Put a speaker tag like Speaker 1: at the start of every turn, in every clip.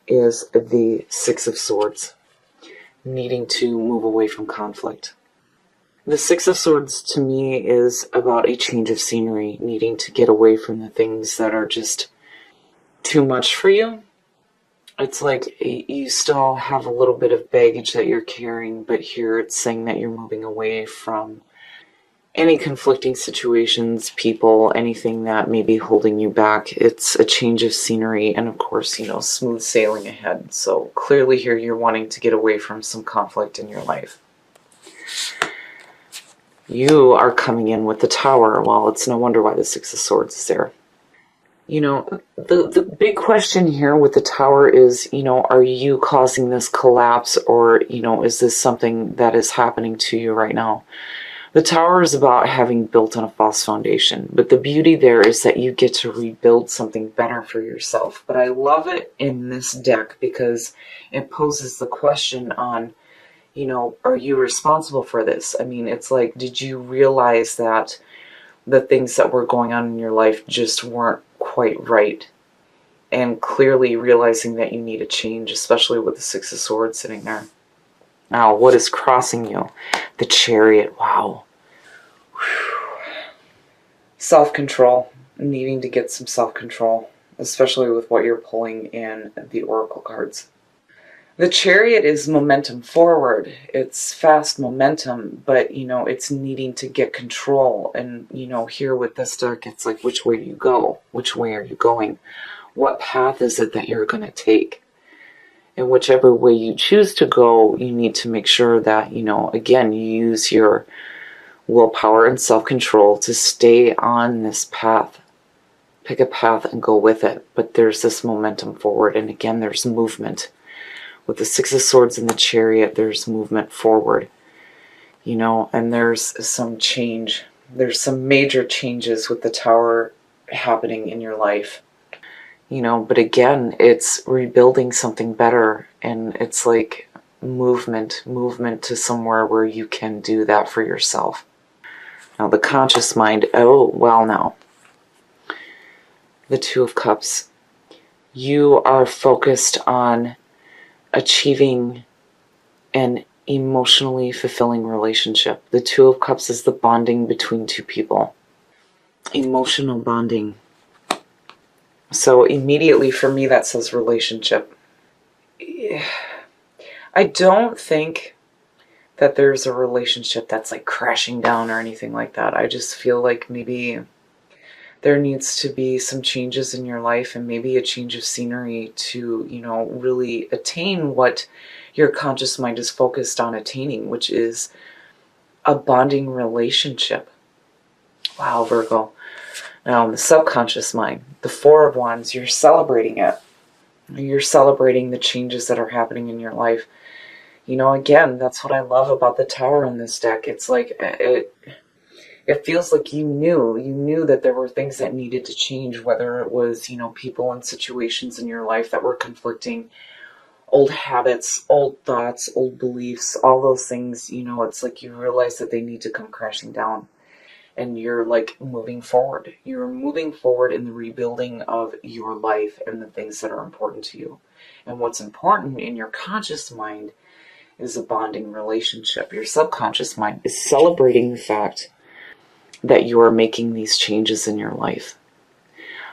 Speaker 1: is the Six of Swords, needing to move away from conflict. The Six of Swords to me is about a change of scenery, needing to get away from the things that are just too much for you. It's like you still have a little bit of baggage that you're carrying, but here it's saying that you're moving away from any conflicting situations, people, anything that may be holding you back. It's a change of scenery and, of course, smooth sailing ahead. So clearly here you're wanting to get away from some conflict in your life. You are coming in with the Tower. Well, it's no wonder why the Six of Swords is there. The big question here with the Tower is, are you causing this collapse, or, is this something that is happening to you right now? The Tower is about having built on a false foundation, but the beauty there is that you get to rebuild something better for yourself. But I love it in this deck because it poses the question on, are you responsible for this? I mean, it's like, did you realize that the things that were going on in your life just weren't quite right? And clearly realizing that you need a change, especially with the Six of Swords sitting there. Now, what is crossing you? The Chariot. Wow. Self-control. Needing to get some self-control, especially with what you're pulling in the Oracle cards. The Chariot is momentum forward. It's fast momentum, but, it's needing to get control. And, here with this deck, it's like, which way do you go? Which way are you going? What path is it that you're going to take? And whichever way you choose to go, you need to make sure that, again, you use your willpower and self-control to stay on this path. Pick a path and go with it. But there's this momentum forward. And again, there's movement. With the Six of Swords and the Chariot, there's movement forward. And there's some change. There's some major changes with the Tower happening in your life. But again, it's rebuilding something better. And it's like movement to somewhere where you can do that for yourself. Now, the conscious mind, now. The Two of Cups. You are focused on achieving an emotionally fulfilling relationship. The Two of Cups is the bonding between two people. Emotional bonding. So immediately for me that says relationship. I don't think that there's a relationship that's like crashing down or anything like that. I just feel like maybe there needs to be some changes in your life and maybe a change of scenery to, really attain what your conscious mind is focused on attaining, which is a bonding relationship. Wow, Virgo. Now, the subconscious mind, the Four of Wands, you're celebrating it. You're celebrating the changes that are happening in your life. Again, that's what I love about the Tower in this deck. It's like, it feels like you knew that there were things that needed to change, whether it was, people and situations in your life that were conflicting, old habits, old thoughts, old beliefs, all those things, it's like you realize that they need to come crashing down. And you're like moving forward. You're moving forward in the rebuilding of your life and the things that are important to you. And what's important in your conscious mind is a bonding relationship. Your subconscious mind is celebrating the fact that you are making these changes in your life.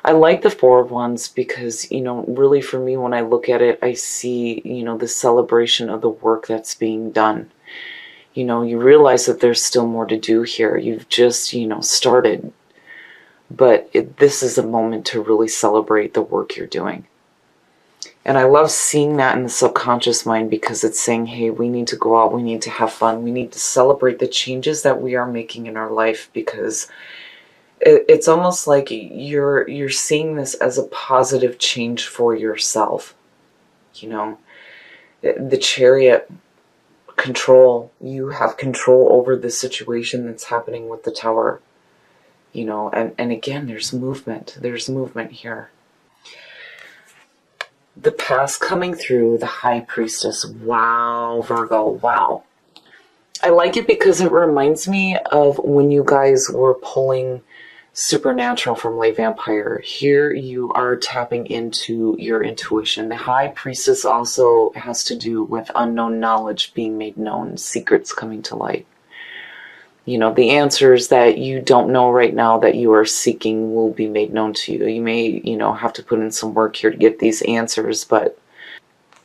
Speaker 1: I like the Four of Wands because, really for me, when I look at it, I see, the celebration of the work that's being done. You realize that there's still more to do here. You've just, started. But this is a moment to really celebrate the work you're doing. And I love seeing that in the subconscious mind because it's saying, hey, we need to go out, we need to have fun, we need to celebrate the changes that we are making in our life, because it's almost like you're seeing this as a positive change for yourself. The Chariot, control. You have control over the situation that's happening with the Tower. And again, there's movement. There's movement here. The past coming through, the High Priestess. Wow, Virgo, wow. I like it because it reminds me of when you guys were pulling Supernatural from Lay Vampire. Here you are tapping into your intuition. The High Priestess also has to do with unknown knowledge being made known, secrets coming to light. You know, the answers that you don't know right now that you are seeking will be made known to you. You may, have to put in some work here to get these answers, but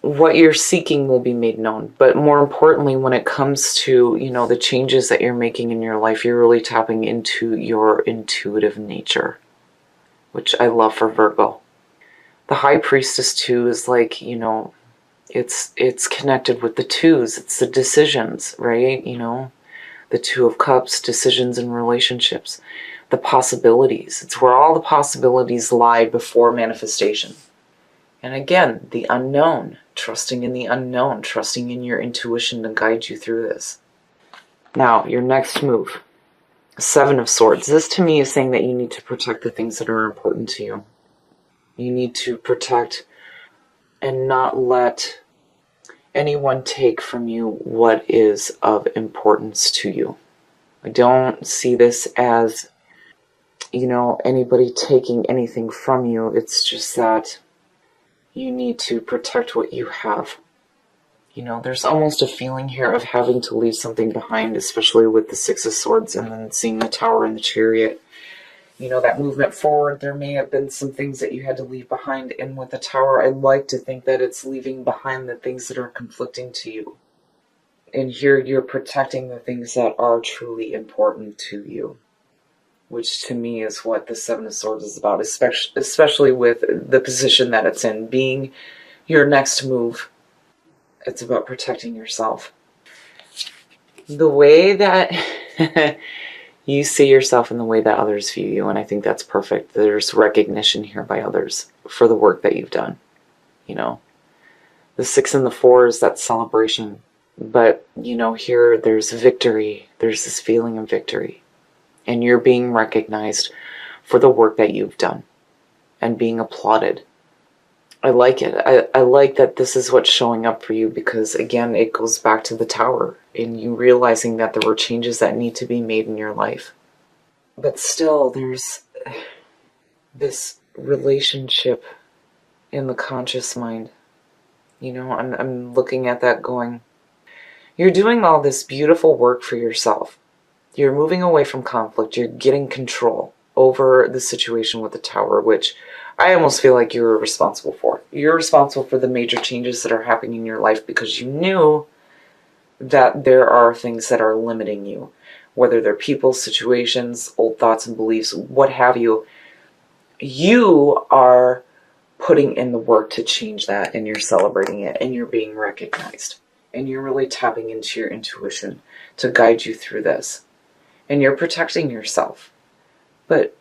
Speaker 1: what you're seeking will be made known. But more importantly, when it comes to, the changes that you're making in your life, you're really tapping into your intuitive nature, which I love for Virgo. The High Priestess too is like, it's connected with the twos. It's the decisions, right? The Two of Cups, decisions in relationships, the possibilities. It's where all the possibilities lie before manifestation. And again, the unknown, trusting in the unknown, trusting in your intuition to guide you through this. Now, your next move, Seven of Swords. This to me is saying that you need to protect the things that are important to you. You need to protect and not let anyone take from you what is of importance to you. I don't see this as, anybody taking anything from you. It's just that you need to protect what you have. There's almost a feeling here of having to leave something behind, especially with the Six of Swords and then seeing the Tower and the Chariot. That movement forward, there may have been some things that you had to leave behind. And with the Tower, I like to think that it's leaving behind the things that are conflicting to you. And here you're protecting the things that are truly important to you, which to me is what the Seven of Swords is about, especially with the position that it's in, being your next move. It's about protecting yourself. The way that you see yourself in the way that others view you, and I think that's perfect. There's recognition here by others for the work that you've done. The 6 and the 4 is that celebration. But, here there's victory. There's this feeling of victory. And you're being recognized for the work that you've done and being applauded. I like it. I like that this is what's showing up for you because, again, it goes back to the Tower and you realizing that there were changes that need to be made in your life. But still, there's this relationship in the conscious mind. I'm looking at that going, you're doing all this beautiful work for yourself. You're moving away from conflict. You're getting control over the situation with the Tower, which I almost feel like you're responsible for. You're responsible for the major changes that are happening in your life because you knew that there are things that are limiting you, whether they're people, situations, old thoughts and beliefs, what have you. You are putting in the work to change that, and you're celebrating it, and you're being recognized. And you're really tapping into your intuition to guide you through this. And you're protecting yourself. But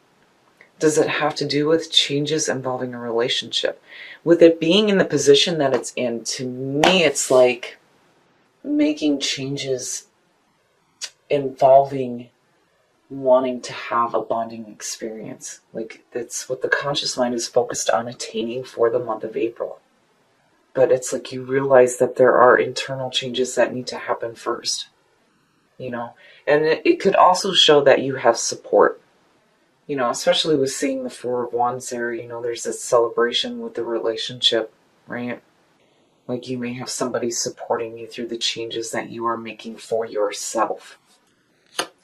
Speaker 1: does it have to do with changes involving a relationship? With it being in the position that it's in, to me it's like making changes involving wanting to have a bonding experience. Like, that's what the conscious mind is focused on attaining for the month of April. But it's like you realize that there are internal changes that need to happen first. And it could also show that you have support. Especially with seeing the Four of Wands there, there's this celebration with the relationship, right? Like you may have somebody supporting you through the changes that you are making for yourself.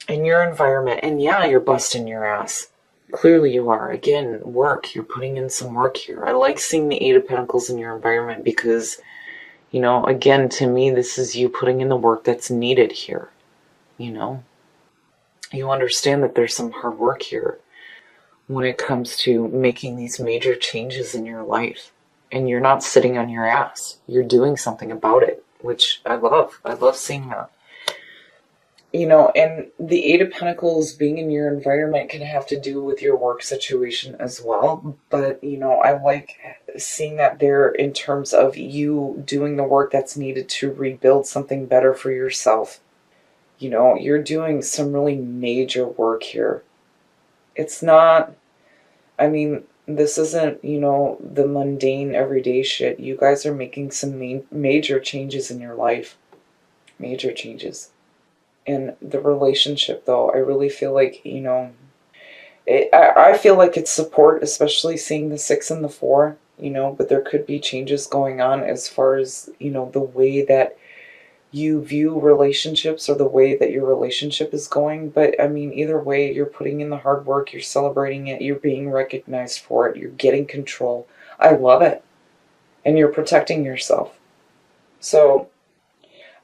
Speaker 1: In your environment, and yeah, you're busting your ass. Clearly you are. Again, work. You're putting in some work here. I like seeing the Eight of Pentacles in your environment because, again, to me, this is you putting in the work that's needed here. You understand that there's some hard work here when it comes to making these major changes in your life. And you're not sitting on your ass. You're doing something about it, which I love. I love seeing that. And the Eight of Pentacles being in your environment can have to do with your work situation as well. But, I like seeing that there in terms of you doing the work that's needed to rebuild something better for yourself. You're doing some really major work here. It's not, this isn't, the mundane everyday shit. You guys are making some major changes in your life. Major changes. In the relationship, though, I really feel like, I feel like it's support, especially seeing the 6 and the 4, but there could be changes going on as far as, the way that you view relationships or the way that your relationship is going. But I mean, either way, you're putting in the hard work, you're celebrating it, you're being recognized for it, you're getting control. I love it. And you're protecting yourself. So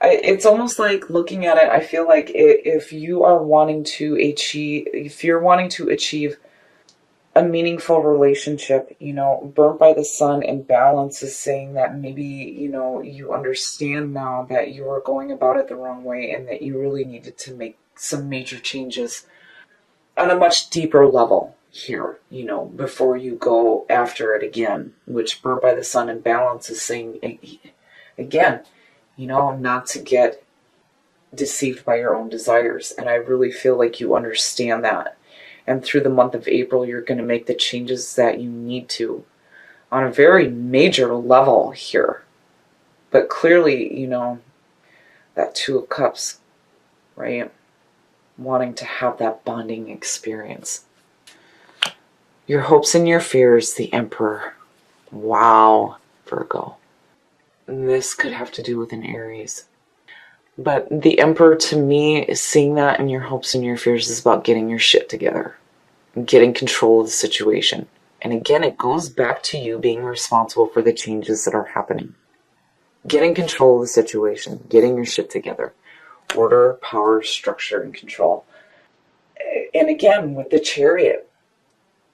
Speaker 1: it's almost like looking at it, I feel like if you are wanting to achieve, if you're wanting to achieve a meaningful relationship, burnt by the sun and balance is saying that maybe, you understand now that you are going about it the wrong way and that you really needed to make some major changes on a much deeper level here, before you go after it again, which burnt by the sun and balance is saying again, not to get deceived by your own desires. And I really feel like you understand that. And through the month of April, you're going to make the changes that you need to on a very major level here. But clearly, that Two of Cups, right? Wanting to have that bonding experience. Your hopes and your fears, the Emperor. Wow, Virgo. This could have to do with an Aries. But the Emperor, to me, is seeing that in your hopes and your fears is about getting your shit together. Getting control of the situation. And again, it goes back to you being responsible for the changes that are happening. Getting control of the situation. Getting your shit together. Order, power, structure, and control. And again, with the Chariot,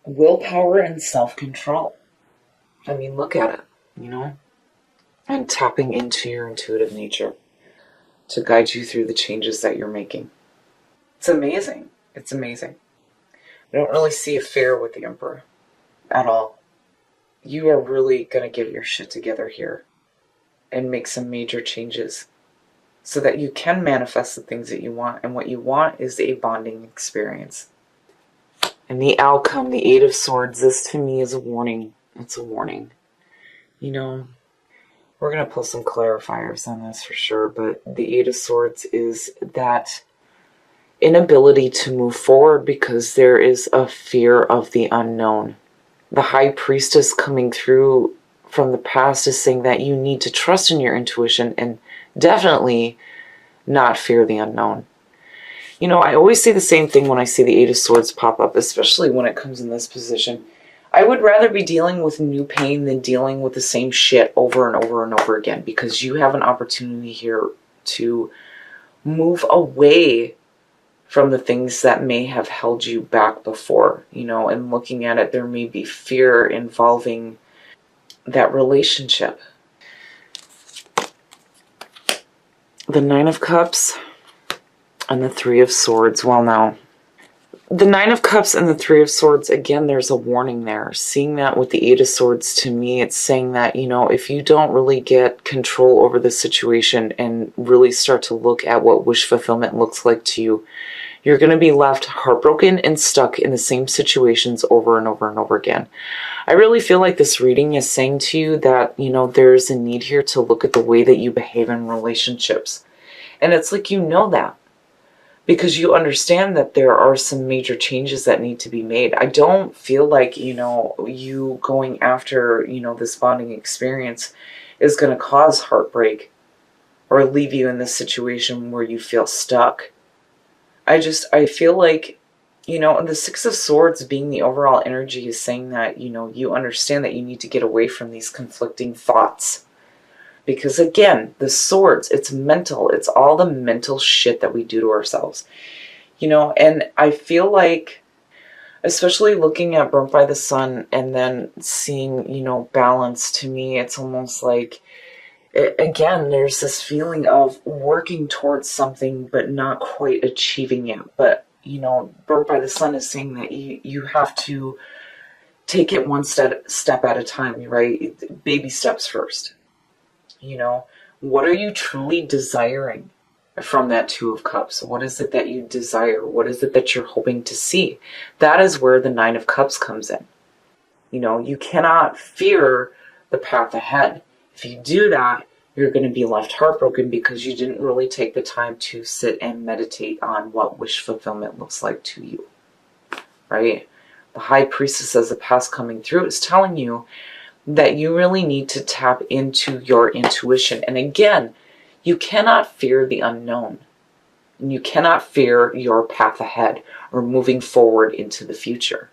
Speaker 1: willpower and self-control. I mean, look at it, and tapping into your intuitive nature to guide you through the changes that you're making. It's amazing. It's amazing. I don't really see a fear with the Emperor at all. You are really going to get your shit together here and make some major changes so that you can manifest the things that you want. And what you want is a bonding experience. And the outcome, the Eight of Swords, this to me is a warning. It's a warning. We're going to pull some clarifiers on this for sure, but the Eight of Swords is that inability to move forward because there is a fear of the unknown. The High Priestess coming through from the past is saying that you need to trust in your intuition and definitely not fear the unknown. I always say the same thing when I see the Eight of Swords pop up, especially when it comes in this position. I would rather be dealing with new pain than dealing with the same shit over and over and over again, because you have an opportunity here to move away from the things that may have held you back before, and looking at it, there may be fear involving that relationship. The Nine of Cups and the Three of Swords. Well, now, the Nine of Cups and the Three of Swords, again, there's a warning there. Seeing that with the Eight of Swords, to me, it's saying that, if you don't really get control over the situation and really start to look at what wish fulfillment looks like to you, you're going to be left heartbroken and stuck in the same situations over and over and over again. I really feel like this reading is saying to you that, there's a need here to look at the way that you behave in relationships. And it's like that. Because you understand that there are some major changes that need to be made. I don't feel like, you going after, this bonding experience is going to cause heartbreak or leave you in this situation where you feel stuck. I feel like, the Six of Swords being the overall energy is saying that, you understand that you need to get away from these conflicting thoughts. Because again, the swords, it's mental. It's all the mental shit that we do to ourselves. And I feel like, especially looking at Burnt by the Sun and then seeing, balance, to me, it's almost like, again, there's this feeling of working towards something but not quite achieving it. But, Burnt by the Sun is saying that you have to take it one step at a time, right? Baby steps first. What are you truly desiring from that Two of Cups? What is it that you desire? What is it that you're hoping to see? That is where the Nine of Cups comes in. You cannot fear the path ahead. If you do that, you're going to be left heartbroken because you didn't really take the time to sit and meditate on what wish fulfillment looks like to you, right? the High Priestess as a past coming through is telling you that you really need to tap into your intuition. And again, you cannot fear the unknown. And you cannot fear your path ahead or moving forward into the future.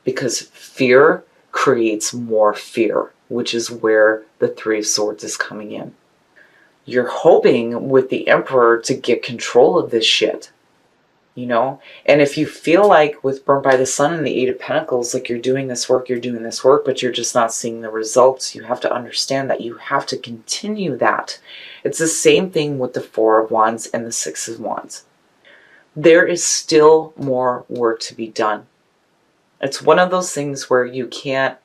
Speaker 1: Because fear creates more fear, which is where the Three of Swords is coming in. You're hoping with the Emperor to get control of this shit. You know, and if you feel like with Burnt by the Sun and the Eight of Pentacles, like you're doing this work, but you're just not seeing the results, you have to understand that you have to continue that. It's the same thing with the Four of Wands and the Six of Wands. There is still more work to be done. It's one of those things where you can't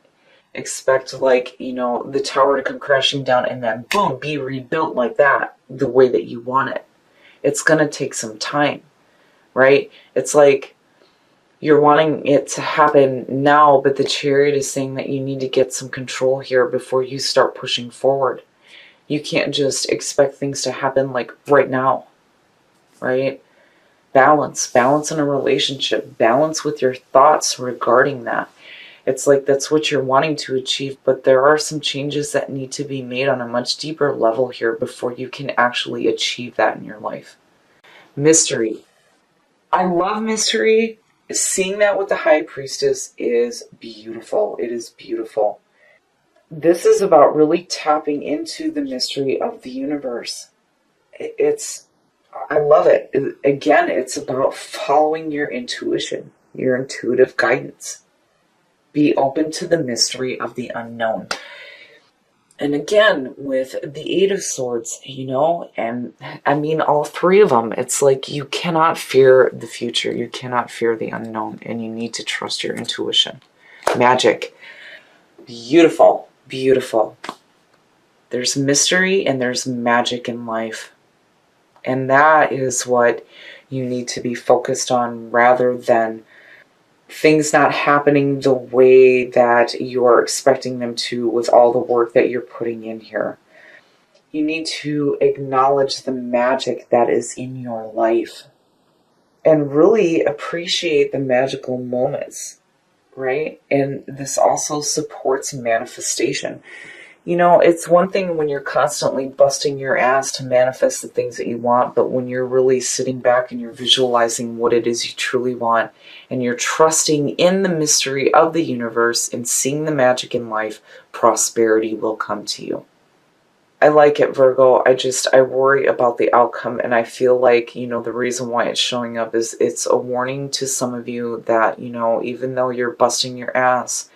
Speaker 1: expect, like, you know, the tower to come crashing down and then boom, be rebuilt like that, the way that you want it. It's going to take some time. Right? It's like you're wanting it to happen now, but the Chariot is saying that you need to get some control here before you start pushing forward. You can't just expect things to happen like right now, right? Balance in a relationship, balance with your thoughts regarding that. It's like that's what you're wanting to achieve, but there are some changes that need to be made on a much deeper level here before you can actually achieve that in your life. Mystery. I love mystery. Seeing that with the High Priestess is beautiful. It is beautiful. This is about really tapping into the mystery of the universe. I love it. Again, it's about following your intuition, your intuitive guidance. Be open to the mystery of the unknown. And again, with the Eight of Swords, you know, and I mean all three of them, it's like you cannot fear the future. You cannot fear the unknown, and you need to trust your intuition. Magic. Beautiful, beautiful. There's mystery and there's magic in life. And that is what you need to be focused on rather than things not happening the way that you're expecting them to with all the work that you're putting in here. You need to acknowledge the magic that is in your life and really appreciate the magical moments, right? And this also supports manifestation. You know, it's one thing when you're constantly busting your ass to manifest the things that you want, but when you're really sitting back and you're visualizing what it is you truly want, and you're trusting in the mystery of the universe and seeing the magic in life, prosperity will come to you. I like it, Virgo. I worry about the outcome, and I feel like, you know, the reason why it's showing up is it's a warning to some of you that, you know, even though you're busting your ass,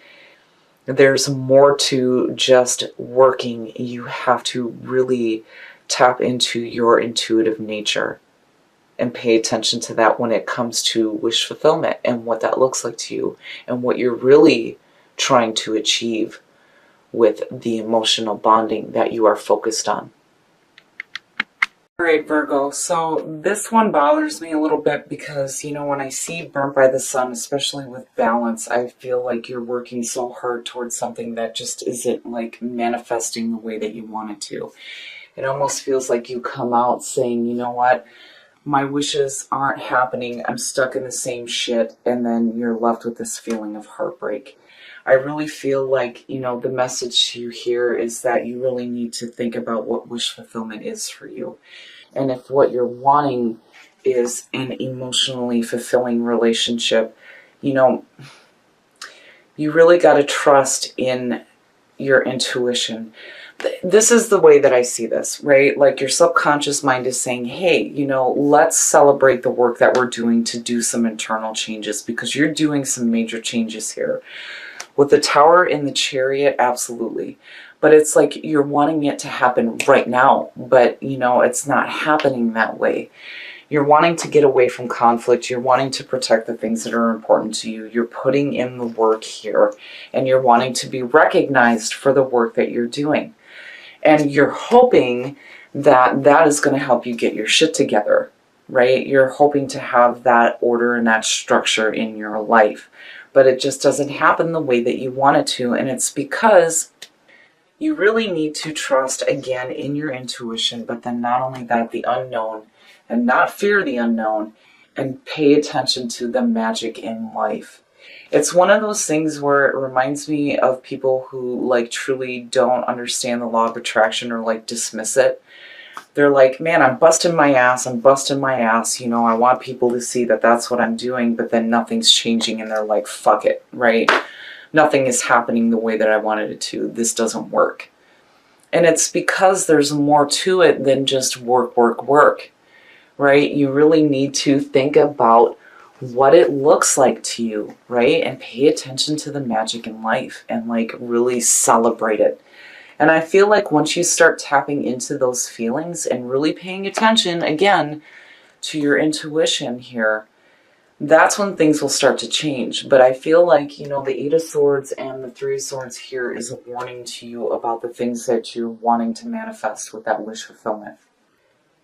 Speaker 1: there's more to just working. You have to really tap into your intuitive nature and pay attention to that when it comes to wish fulfillment and what that looks like to you and what you're really trying to achieve with the emotional bonding that you are focused on. All right, Virgo, so this one bothers me a little bit because, you know, when I see Burnt by the Sun, especially with balance, I feel like you're working so hard towards something that just isn't like manifesting the way that you want it to. It almost feels like you come out saying, you know what, my wishes aren't happening, I'm stuck in the same shit, and then you're left with this feeling of heartbreak. I really feel like, you know, the message to you here is that you really need to think about what wish fulfillment is for you. And if what you're wanting is an emotionally fulfilling relationship, you know, you really got to trust in your intuition. This is the way that I see this, right? Like your subconscious mind is saying, hey, you know, let's celebrate the work that we're doing to do some internal changes because you're doing some major changes here. With the Tower in the Chariot, absolutely. But it's like you're wanting it to happen right now, but, you know, it's not happening that way. You're wanting to get away from conflict. You're wanting to protect the things that are important to you. You're putting in the work here, and you're wanting to be recognized for the work that you're doing. And you're hoping that that is going to help you get your shit together, right? You're hoping to have that order and that structure in your life. But it just doesn't happen the way that you want it to. And it's because you really need to trust, again, in your intuition, but then not only that, the unknown, and not fear the unknown, and pay attention to the magic in life. It's one of those things where it reminds me of people who like truly don't understand the law of attraction or like dismiss it. They're like, man, I'm busting my ass. I'm busting my ass. You know, I want people to see that that's what I'm doing, but then nothing's changing and they're like, fuck it, right? Nothing is happening the way that I wanted it to. This doesn't work. And it's because there's more to it than just work, work, work, right? You really need to think about what it looks like to you, right? And pay attention to the magic in life and like really celebrate it. And I feel like once you start tapping into those feelings and really paying attention again to your intuition here, that's when things will start to change. But I feel like, you know, the Eight of Swords and the Three of Swords here is a warning to you about the things that you're wanting to manifest with that wish fulfillment.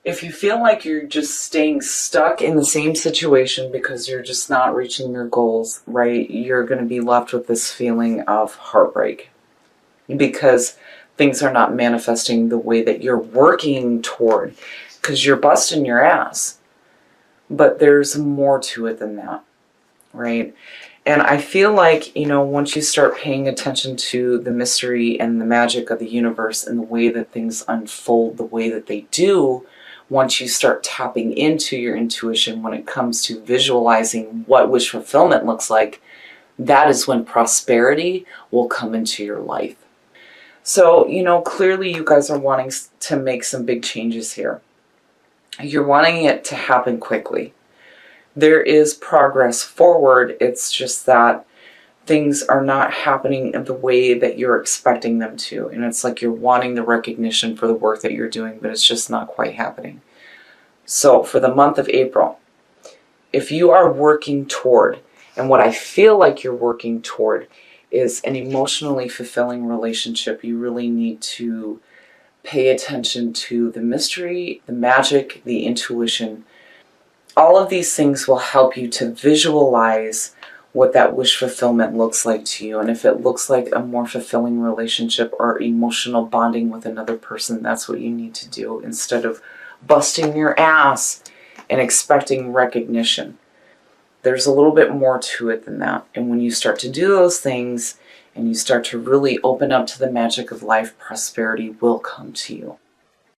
Speaker 1: If you feel like you're just staying stuck in the same situation because you're just not reaching your goals, right, you're going to be left with this feeling of heartbreak because things are not manifesting the way that you're working toward, because you're busting your ass. But there's more to it than that, right? And I feel like, you know, once you start paying attention to the mystery and the magic of the universe and the way that things unfold the way that they do, once you start tapping into your intuition when it comes to visualizing what wish fulfillment looks like, that is when prosperity will come into your life. So, you know, clearly you guys are wanting to make some big changes here. You're wanting it to happen quickly. There is progress forward. It's just that things are not happening in the way that you're expecting them to. And it's like you're wanting the recognition for the work that you're doing, but it's just not quite happening. So for the month of April, if you are working toward, and what I feel like you're working toward is an emotionally fulfilling relationship, you really need to pay attention to the mystery, the magic, the intuition. All of these things will help you to visualize what that wish fulfillment looks like to you. And if it looks like a more fulfilling relationship or emotional bonding with another person, that's what you need to do instead of busting your ass and expecting recognition. There's a little bit more to it than that. And when you start to do those things and you start to really open up to the magic of life, prosperity will come to you.